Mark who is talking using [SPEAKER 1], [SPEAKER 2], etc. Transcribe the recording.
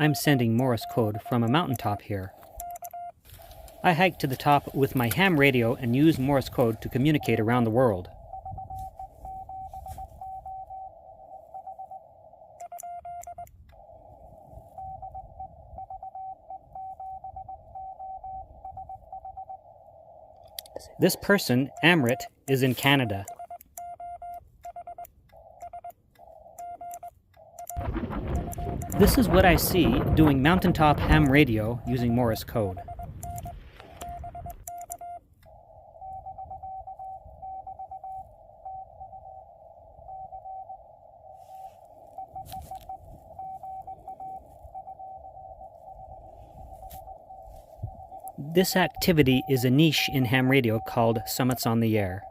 [SPEAKER 1] I'm sending Morse code from a mountaintop here. I hiked to the top with my ham radio and used Morse code to communicate around the world. This person, Amrit, is in Canada. This is what I see doing Mountaintop ham radio using Morse code. This activity is a niche in ham radio called Summits on the Air.